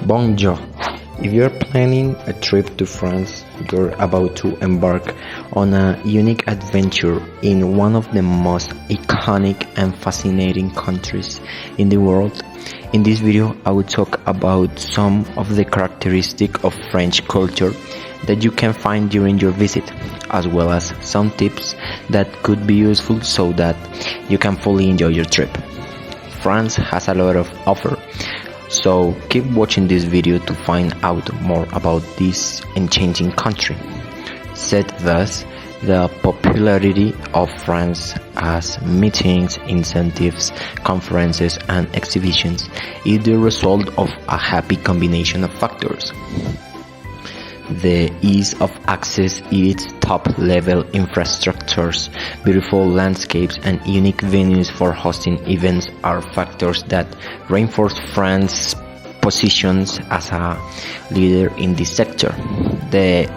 Bonjour! If you're planning a trip to France, you're about to embark on a unique adventure in one of the most iconic and fascinating countries in the world. In this video, I will talk about some of the characteristics of French culture that you can find during your visit, as well as some tips that could be useful so that you can fully enjoy your trip. France has a lot of offer, so keep watching this video to find out more about this enchanting country. Said thus, the popularity of France as meetings, incentives, conferences and exhibitions is the result of a happy combination of factors. The ease of access, its top-level infrastructures, beautiful landscapes and unique venues for hosting events are factors that reinforce France's positions as a leader in this sector. The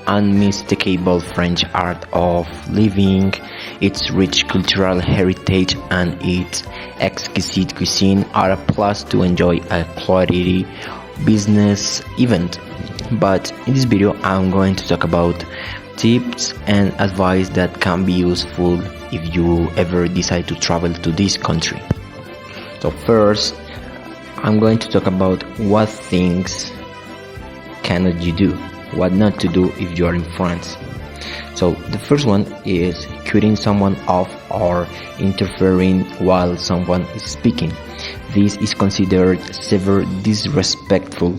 unmistakable French art of living, its rich cultural heritage and its exquisite cuisine are a plus to enjoy a quality business event. But in this video I'm going to talk about tips and advice that can be useful if you ever decide to travel to this country. So first, I'm going to talk about what things cannot you do, what not to do if you are in France. So the first one is cutting someone off or interfering while someone is speaking. This is considered severely disrespectful.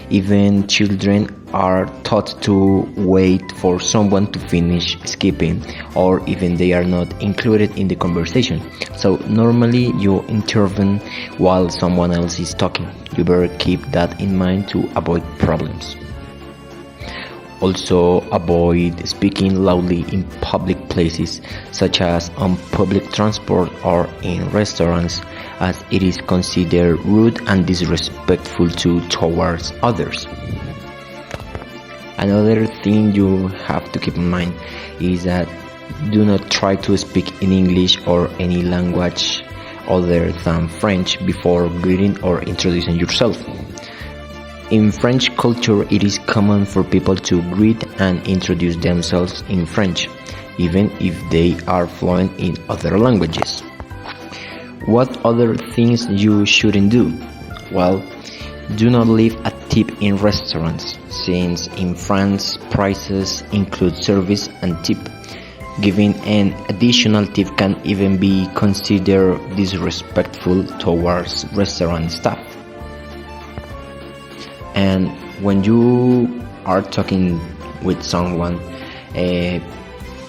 Even children are taught to wait for someone to finish speaking, or even they are not included in the conversation. So normally you intervene while someone else is talking. You better keep that in mind to avoid problems. Also, avoid speaking loudly in public places, such as on public transport or in restaurants, as it is considered rude and disrespectful towards others. Another thing you have to keep in mind is that do not try to speak in English or any language other than French before greeting or introducing yourself. In French culture, it is common for people to greet and introduce themselves in French, even if they are fluent in other languages. What other things you shouldn't do? Well, do not leave a tip in restaurants, since in France prices include service and tip. Giving an additional tip can even be considered disrespectful towards restaurant staff. And when you are talking with someone,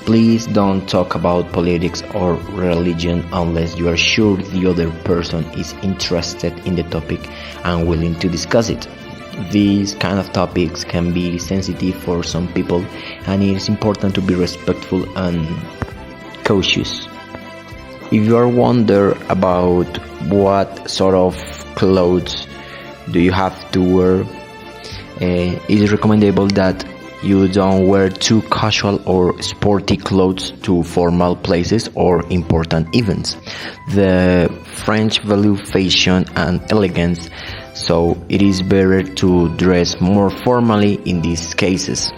please don't talk about politics or religion unless you are sure the other person is interested in the topic and willing to discuss it. These kind of topics can be sensitive for some people, and it is important to be respectful and cautious. If you are wondering about what sort of clothes do you have to wear, it is recommendable that you don't wear too casual or sporty clothes to formal places or important events. The French value fashion and elegance, so it is better to dress more formally in these cases.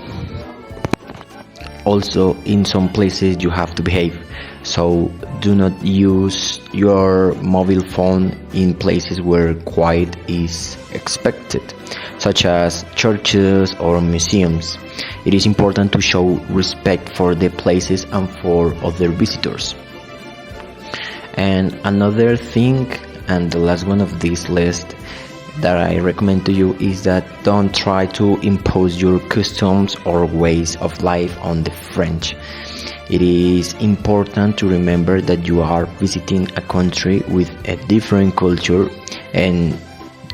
Also, in some places you have to behave, so do not use your mobile phone in places where quiet is expected, such as churches or museums. It is important to show respect for the places and for other visitors. And another thing, and the last one of this list, that I recommend to you is that don't try to impose your customs or ways of life on the French. It is important to remember that you are visiting a country with a different culture, and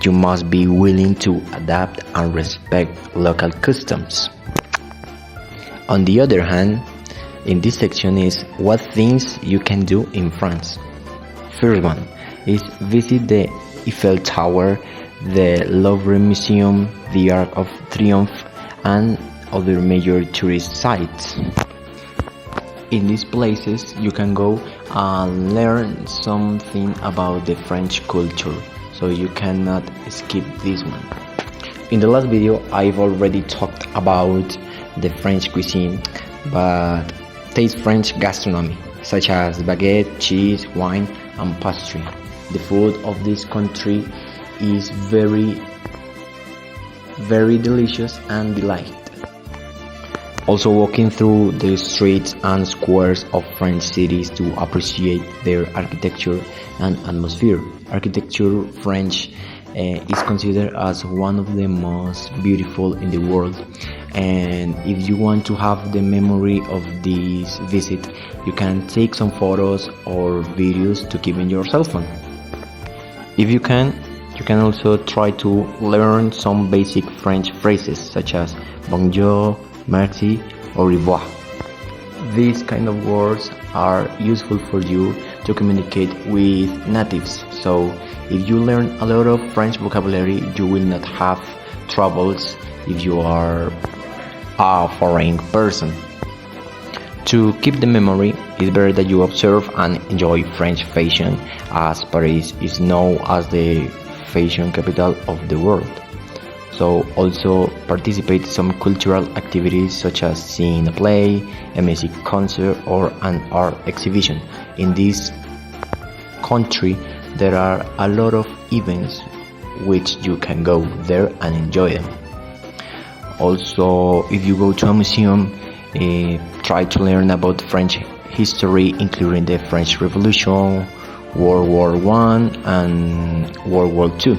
you must be willing to adapt and respect local customs. On the other hand, in this section is what things you can do in France. First one is visit the Eiffel Tower, the Louvre Museum, the Arc of Triomphe, and other major tourist sites. In these places you can go and learn something about the French culture, so you cannot skip this one. In the last video, I've already talked about the French cuisine, but taste French gastronomy, such as baguette, cheese, wine, and pastry. The food of this country is very delicious and delightful. Also walking through the streets and squares of French cities to appreciate their architecture and atmosphere. Architecture French is considered as one of the most beautiful in the world, and if you want to have the memory of this visit, you can take some photos or videos to keep in your cell phone. If you can also try to learn some basic French phrases such as bonjour, merci, au revoir. These kind of words are useful for you to communicate with natives, so if you learn a lot of French vocabulary, you will not have troubles if you are a foreign person. To keep the memory, it's better that you observe and enjoy French fashion, as Paris is known as the fashion capital of the world. So also participate in some cultural activities such as seeing a play, a music concert, or an art exhibition. In this country, there are a lot of events which you can go there and enjoy them. Also, if you go to a museum, try to learn about French history, including the French Revolution, World War I, and World War II.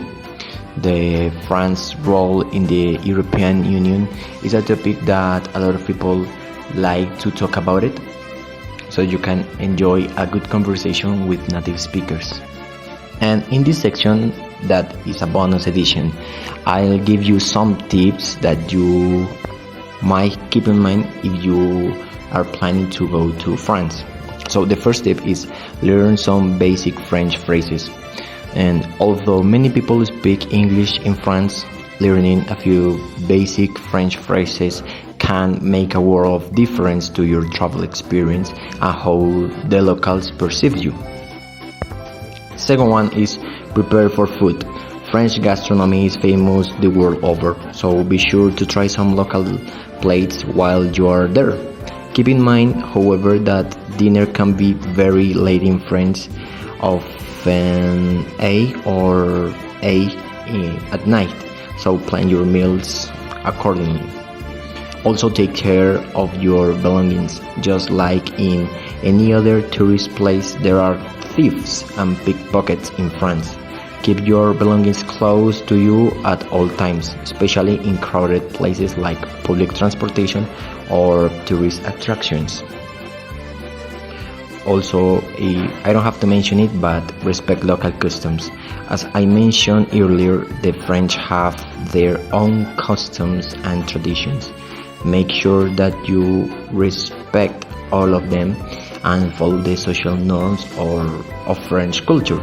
The France's role in the European Union is a topic that a lot of people like to talk about it, so you can enjoy a good conversation with native speakers. And in this section, that is a bonus edition, I'll give you some tips that you might keep in mind if you are planning to go to France. So the first tip is learn some basic French phrases. And although many people speak English in France, learning a few basic French phrases can make a world of difference to your travel experience and how the locals perceive you. Second one is prepare for food. French gastronomy is famous the world over, so be sure to try some local plates while you are there. Keep in mind, however, that dinner can be very late in France, often 8 or 8 at night, so plan your meals accordingly. Also take care of your belongings. Just like in any other tourist place, there are thieves and pickpockets in France. Keep your belongings close to you at all times, especially in crowded places like public transportation or tourist attractions. Also, I don't have to mention it, but respect local customs. As I mentioned earlier, the French have their own customs and traditions. Make sure that you respect all of them and follow the social norms of French culture.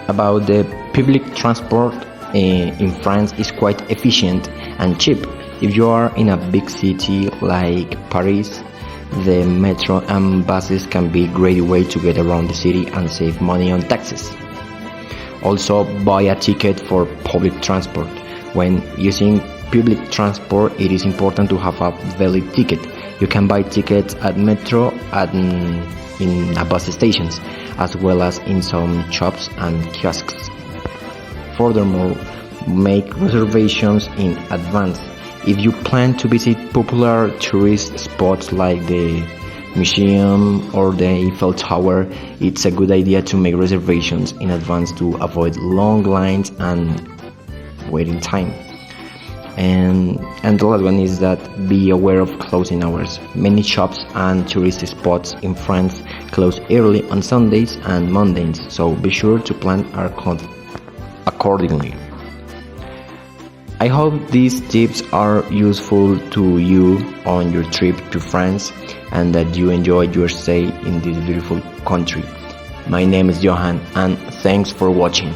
About the public transport in France is quite efficient and cheap. If you are in a big city like Paris, the metro and buses can be a great way to get around the city and save money on taxes. Also, buy a ticket for public transport. When using public transport, it is important to have a valid ticket. You can buy tickets at metro and in bus stations, as well as in some shops and kiosks. Furthermore, make reservations in advance. If you plan to visit popular tourist spots like the museum or the Eiffel Tower, it's a good idea to make reservations in advance to avoid long lines and waiting time. And the last one is that be aware of closing hours. Many shops and tourist spots in France close early on Sundays and Mondays, so be sure to plan accordingly. I hope these tips are useful to you on your trip to France and that you enjoyed your stay in this beautiful country. My name is Johan and thanks for watching.